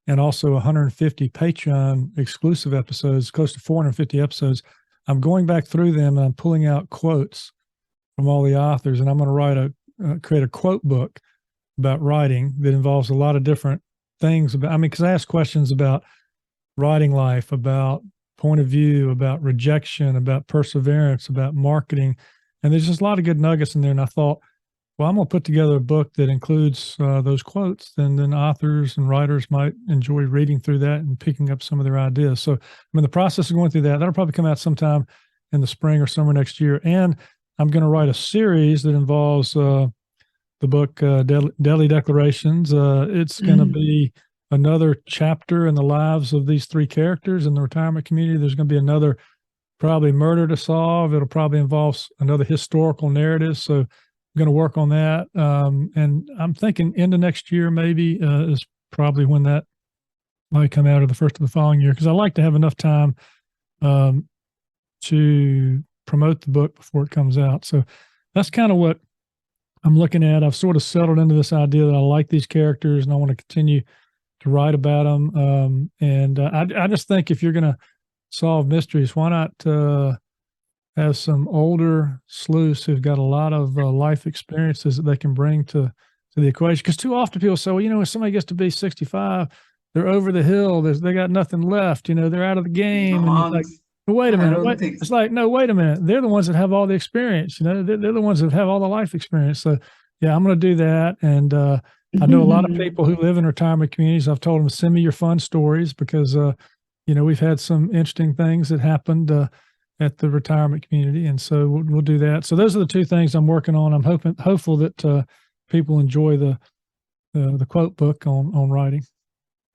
and also 150 Patreon exclusive episodes, close to 450 episodes. I'm going back through them and I'm pulling out quotes from all the authors, and I'm going to create a quote book about writing that involves a lot of different things about, because I ask questions about writing life, about point of view, about rejection, about perseverance, about marketing. And there's just a lot of good nuggets in there. And I thought, well, I'm going to put together a book that includes those quotes, and then authors and writers might enjoy reading through that and picking up some of their ideas. So I'm in the process of going through that. That'll probably come out sometime in the spring or summer next year. And I'm going to write a series that involves the book Daily Declarations. It's going to be another chapter in the lives of these three characters in the retirement community. There's going to be another probably murder to solve. It'll probably involve another historical narrative. So I'm going to work on that. And I'm thinking into next year maybe is probably when that might come out, or the first of the following year, because I like to have enough time to promote the book before it comes out. So that's kind of what I'm looking at. I've sort of settled into this idea that I like these characters and I want to continue to write about them. And I just think if you're going to solve mysteries, why not have some older sleuths who've got a lot of life experiences that they can bring to the equation? Because too often people say, well, when somebody gets to be 65, they're over the hill. They got nothing left. They're out of the game. And you're like, wait a minute. It's like, no, wait a minute. They're the ones that have all the experience. They're the ones that have all the life experience. So, yeah, I'm going to do that. And I know a lot of people who live in retirement communities. I've told them, send me your fun stories because, we've had some interesting things that happened at the retirement community. And so we'll do that. So those are the two things I'm working on. I'm hopeful that people enjoy the quote book on writing.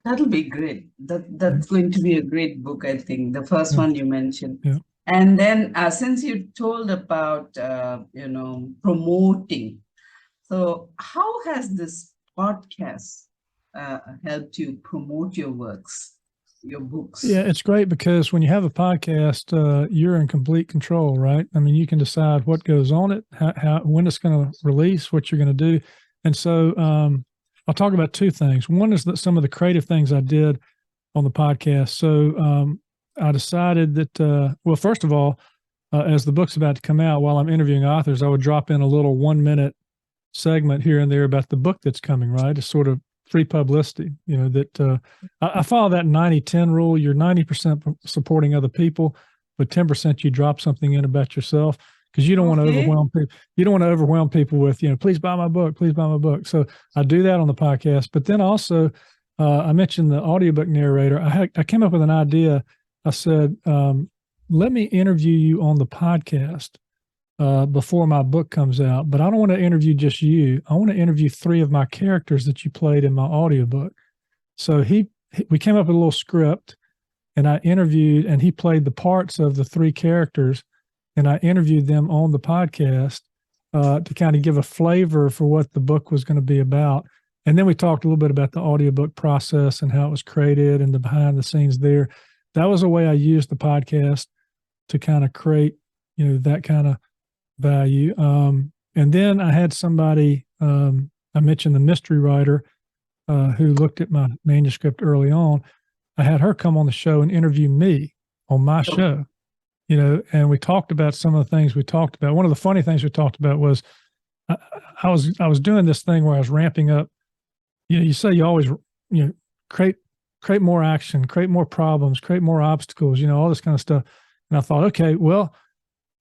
That'll be great. That's going to be a great book, I think. The first one you mentioned. Yeah. And then since you told about, promoting, so how has this podcast helped you promote your works, your books? Yeah, it's great because when you have a podcast, you're in complete control, right? I mean, you can decide what goes on it, when it's going to release, what you're going to do. And so I'll talk about two things. One is that some of the creative things I did on the podcast. So I decided that, first of all, as the book's about to come out, while I'm interviewing authors, I would drop in a little 1-minute segment here and there about the book that's coming, right? It's sort of free publicity, that I follow that 90-10 rule. You're 90% supporting other people, but 10% you drop something in about yourself, because you don't want to overwhelm people. You don't want to overwhelm people with, please buy my book, please buy my book. So I do that on the podcast. But then also, I mentioned the audiobook narrator. I came up with an idea. I said, let me interview you on the podcast before my book comes out, but I don't want to interview just you. I want to interview 3 of my characters that you played in my audiobook. So we came up with a little script, and I interviewed, and he played the parts of the 3 characters, and I interviewed them on the podcast to kind of give a flavor for what the book was going to be about. And then we talked a little bit about the audiobook process and how it was created and the behind the scenes there. That was a way I used the podcast to kind of create, that kind of value. And then I had somebody, I mentioned the mystery writer who looked at my manuscript early on. I had her come on the show and interview me on my show, and we talked about some of the things we talked about. One of the funny things we talked about was I was doing this thing where I was ramping up. You say you always, create create more action, create more problems, create more obstacles, all this kind of stuff. And I thought, okay, well,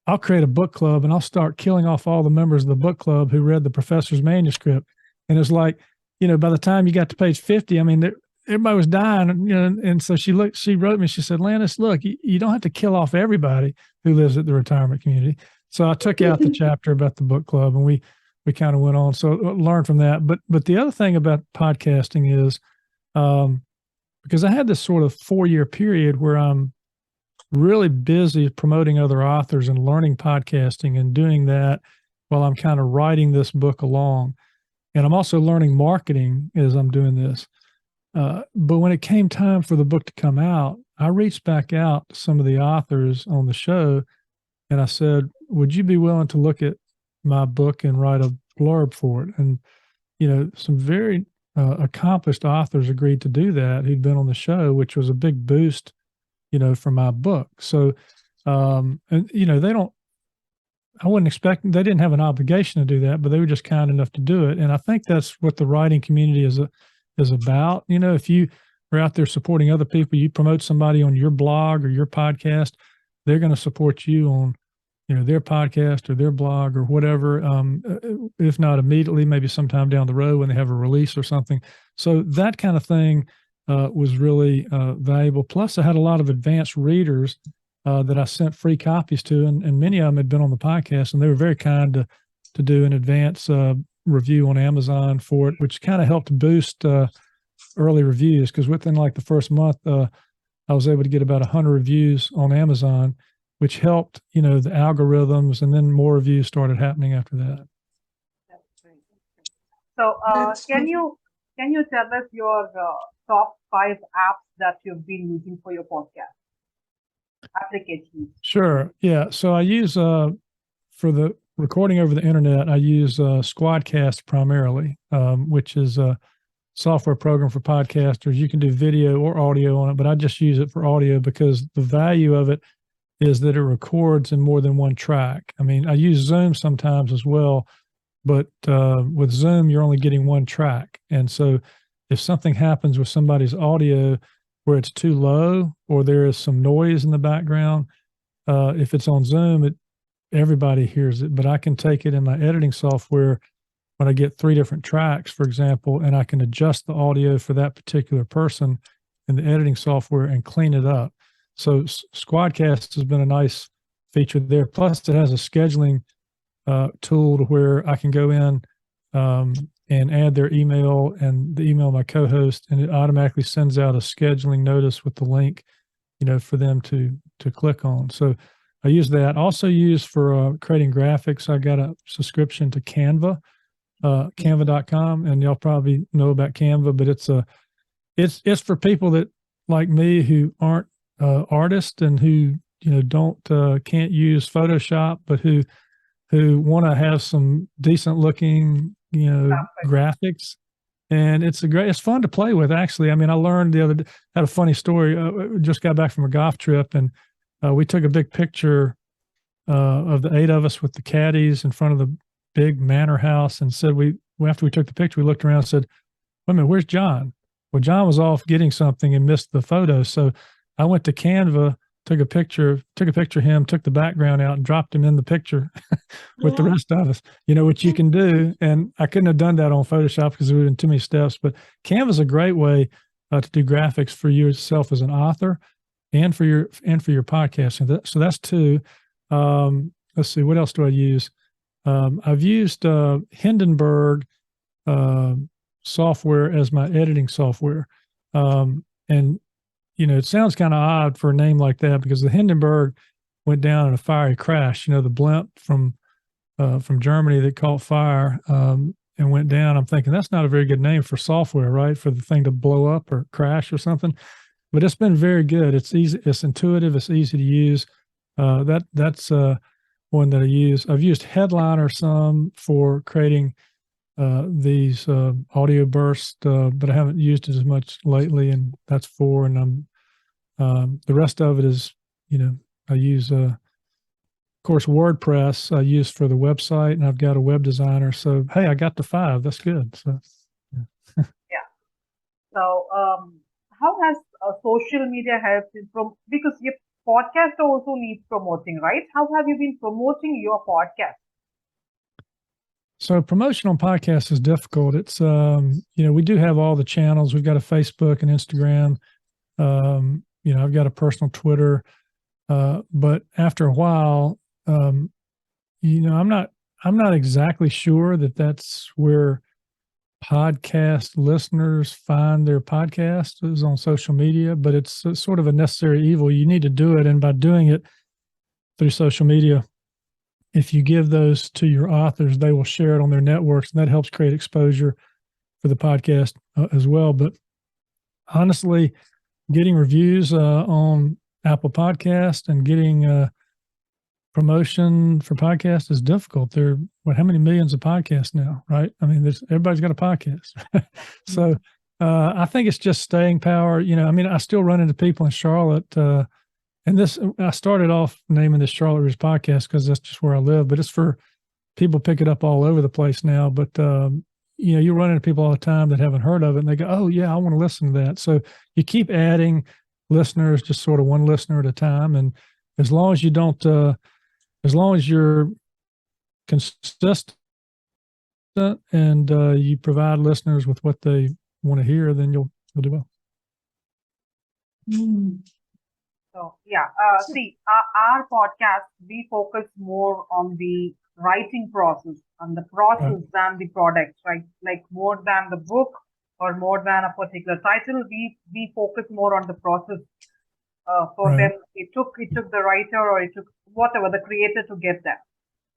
I'll create a book club and I'll start killing off all the members of the book club who read the professor's manuscript. And it's like, by the time you got to page 50, I mean, everybody was dying, and so she wrote me, she said, Landis, look, you don't have to kill off everybody who lives at the retirement community. So I took out the chapter about the book club, and we kind of went on. So learned from that. But the other thing about podcasting is, because I had this sort of 4-year period where I'm really busy promoting other authors and learning podcasting and doing that while I'm kind of writing this book along. And I'm also learning marketing as I'm doing this. But when it came time for the book to come out, I reached back out to some of the authors on the show and I said, would you be willing to look at my book and write a blurb for it? And, some very accomplished authors agreed to do that who'd been on the show, which was a big boost, for my book. So, and, I wasn't expecting, they didn't have an obligation to do that, but they were just kind enough to do it. And I think that's what the writing community is about. If you are out there supporting other people, you promote somebody on your blog or your podcast, they're going to support you on, their podcast or their blog or whatever. If not immediately, maybe sometime down the road when they have a release or something. So that kind of thing was really valuable. Plus, I had a lot of advanced readers that I sent free copies to, and many of them had been on the podcast, and they were very kind to do an advance review on Amazon for it, which kind of helped boost early reviews, because within like the first month, I was able to get about 100 reviews on Amazon, which helped, the algorithms, and then more reviews started happening after that. That's great. So can you tell us your top 5 apps that you've been using for your podcast? Applications. Sure. Yeah. So I use, for the recording over the internet, I use Squadcast primarily, which is a software program for podcasters. You can do video or audio on it, but I just use it for audio because the value of it is that it records in more than one track. I mean, I use Zoom sometimes as well, but with Zoom, you're only getting one track. And so if something happens with somebody's audio where it's too low or there is some noise in the background, if it's on Zoom, everybody hears it. But I can take it in my editing software when I get 3 different tracks, for example, and I can adjust the audio for that particular person in the editing software and clean it up. So Squadcast has been a nice feature there. Plus, it has a scheduling tool to where I can go in and add their email and the email of my co-host, and it automatically sends out a scheduling notice with the link, for them to click on. So I use that. Also use for creating graphics. I got a subscription to Canva, Canva.com, and y'all probably know about Canva, but it's for people that like me who aren't artists and who can't use Photoshop, but who want to have some decent looking graphics. And it's fun to play with, actually. I mean, I learned the other day, had a funny story. Just got back from a golf trip, and we took a big picture of the 8 of us with the caddies in front of the big manor house, and said after we took the picture, we looked around and said, wait a minute, where's John? Well, John was off getting something and missed the photo. So I went to Canva, took a picture of him, took the background out and dropped him in the picture with the rest of us, which you can do. And I couldn't have done that on Photoshop because it would have been too many steps, but Canva is a great way to do graphics for yourself as an author and for your podcast. So that's 2. Let's see, what else do I use? I've used Hindenburg software as my editing software. And it sounds kind of odd for a name like that because the Hindenburg went down in a fiery crash. The blimp from Germany that caught fire and went down. I'm thinking that's not a very good name for software, right? For the thing to blow up or crash or something. But it's been very good. It's easy. It's intuitive. It's easy to use. That's one that I use. I've used Headliner some for creating these audio bursts, but I haven't used it as much lately, and that's 4. And the rest of it is, I use, of course, WordPress I use for the website, and I've got a web designer. So, hey, I got to 5. That's good. So, yeah. So, how has social media helped in because your podcast also needs promoting, right? How have you been promoting your podcast? So promotion on podcasts is difficult. It's we do have all the channels. We've got a Facebook and Instagram. I've got a personal Twitter. But after a while, I'm not exactly sure that that's where podcast listeners find their podcast is on social media, but it's sort of a necessary evil. You need to do it. And by doing it through social media, if you give those to your authors, they will share it on their networks, and that helps create exposure for the podcast as well. But honestly, getting reviews on Apple Podcast and getting promotion for podcasts is difficult. There are how many millions of podcasts now, right? I mean, everybody's got a podcast. So I think it's just staying power. I still run into people in Charlotte. I started off naming this Charlotte Ridge podcast because that's just where I live, but it's for people pick it up all over the place now. But, you run into people all the time that haven't heard of it, and they go, oh, yeah, I want to listen to that. So you keep adding listeners, just sort of one listener at a time. And as long as you don't, as long as you're consistent and you provide listeners with what they want to hear, then you'll do well. So yeah, see, our podcast, we focus more on the writing process and the process than the product, right? Like more than the book or more than a particular title, we focus more on the process. For them, it took the writer or it took whatever the creator to get that.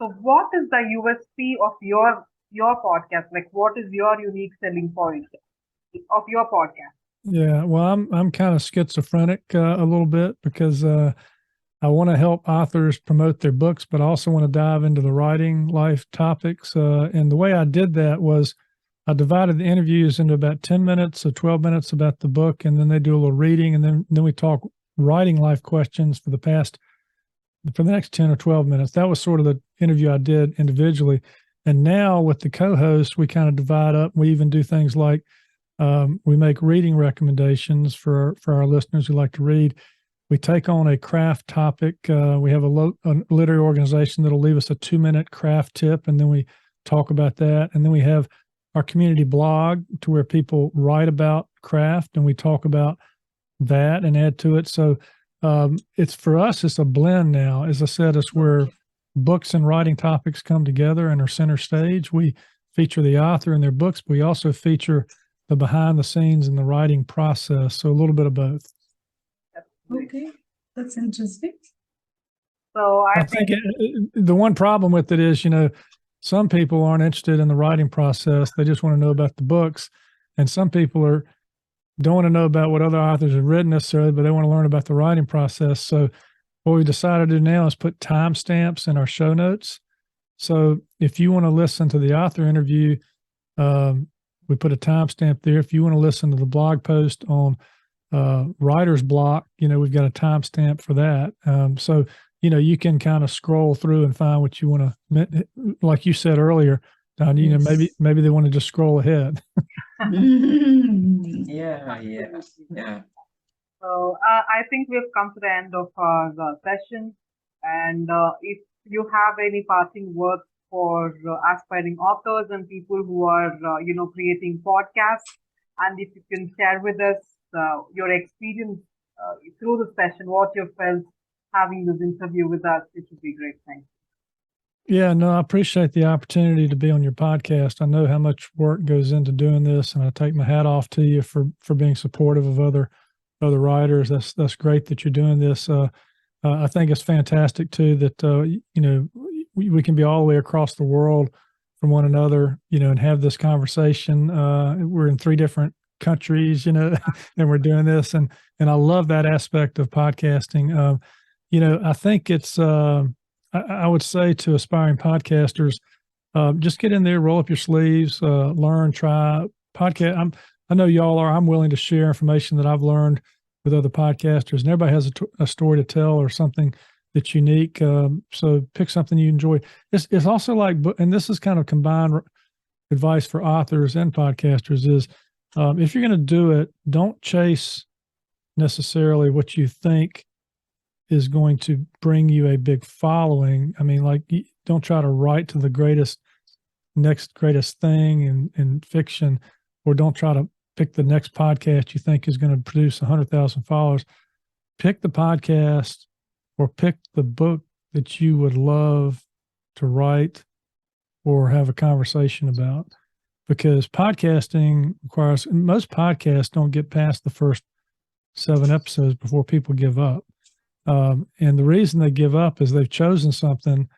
So, what is the USP of your podcast? Like, what is your unique selling point of your podcast? Yeah, well, I'm kind of schizophrenic a little bit because I want to help authors promote their books, but I also want to dive into the writing life topics. And the way I did that was I divided the interviews into about 10 minutes or 12 minutes about the book, and then they do a little reading, and then we talk writing life questions for the next 10 or 12 minutes. That was sort of the interview I did individually. And now with the co-host, we kind of divide up. We even do things like we make reading recommendations for our listeners who like to read. We take on a craft topic. We have a literary organization that'll leave us a 2-minute craft tip, and then we talk about that. And then we have our community blog to where people write about craft, and we talk about that and add to it. So it's for us, it's a blend now. As I said, it's where books and writing topics come together and are center stage. We feature the author and their books, but we also feature the behind the scenes and the writing process. So a little bit of both. Okay, that's interesting. So I think the one problem with it is, some people aren't interested in the writing process. They just want to know about the books. And some people don't want to know about what other authors have written necessarily, but they want to learn about the writing process. So what we decided to do now is put timestamps in our show notes. So if you want to listen to the author interview, we put a timestamp there. If you want to listen to the blog post on Writer's Block, we've got a timestamp for that. So, you can kind of scroll through and find what you want to, like you said earlier, Don, maybe they want to just scroll ahead. Yeah. So I think we've come to the end of our session. And if you have any parting words for aspiring authors and people who are, creating podcasts, and if you can share with us your experience through the session, what you felt having this interview with us, it would be great. Thanks. Yeah, no, I appreciate the opportunity to be on your podcast. I know how much work goes into doing this, and I take my hat off to you for being supportive of other writers. That's great that you're doing this. I think it's fantastic too that we can be all the way across the world from one another, and have this conversation. We're in 3 different countries, and we're doing this, and I love that aspect of podcasting. I think it's. I would say to aspiring podcasters, just get in there, roll up your sleeves, learn, try podcast. I know y'all are. I'm willing to share information that I've learned with other podcasters, and everybody has a story to tell or something that's unique. So pick something you enjoy. It's also like, and this is kind of combined advice for authors and podcasters is, if you're going to do it, don't chase necessarily what you think is going to bring you a big following. I mean, like, don't try to write to the next greatest thing in fiction, or don't try to pick the next podcast you think is going to produce 100,000 followers. Pick the podcast or pick the book that you would love to write or have a conversation about, because podcasting requires, most podcasts don't get past the first 7 episodes before people give up. And the reason they give up is they've chosen something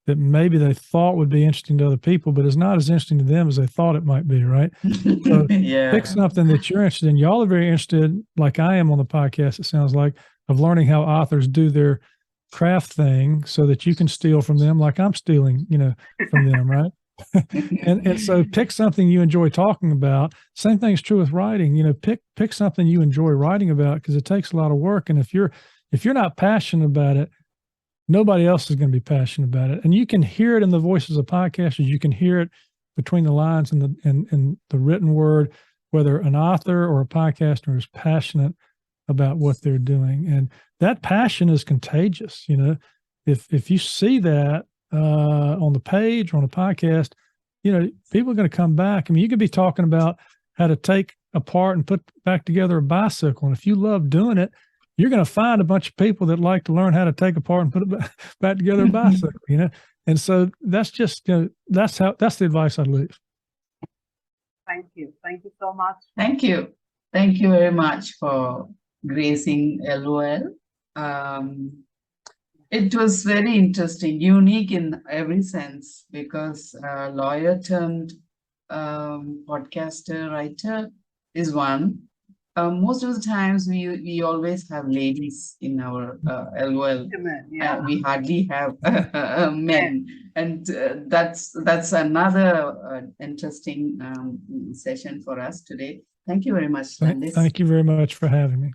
that maybe they thought would be interesting to other people, but is not as interesting to them as they thought it might be, right? So Yeah. pick something that you're interested in. Y'all are very interested, like I am on the podcast, it sounds like, of learning how authors do their craft thing so that you can steal from them like I'm stealing, from them, right? and so pick something you enjoy talking about. Same thing's true with writing. Pick something you enjoy writing about, because it takes a lot of work. And if you're not passionate about it, nobody else is going to be passionate about it. And you can hear it in the voices of podcasters. You can hear it between the lines and the written word, whether an author or a podcaster is passionate about what they're doing. And that passion is contagious. If you see that on the page or on a podcast, people are going to come back. I mean, you could be talking about how to take apart and put back together a bicycle. And if you love doing it, you're going to find a bunch of people that like to learn how to take apart and put it back together a bicycle, And so that's just, that's the advice I'd leave. Thank you. Thank you so much. Thank you. Thank you very much for gracing LOL. It was very interesting, unique in every sense, because lawyer turned podcaster, writer is one. Most of the times we always have ladies in our LOL. Yeah. We hardly have men, and that's another interesting session for us today. Thank you very much, Landis. Thank you very much for having me.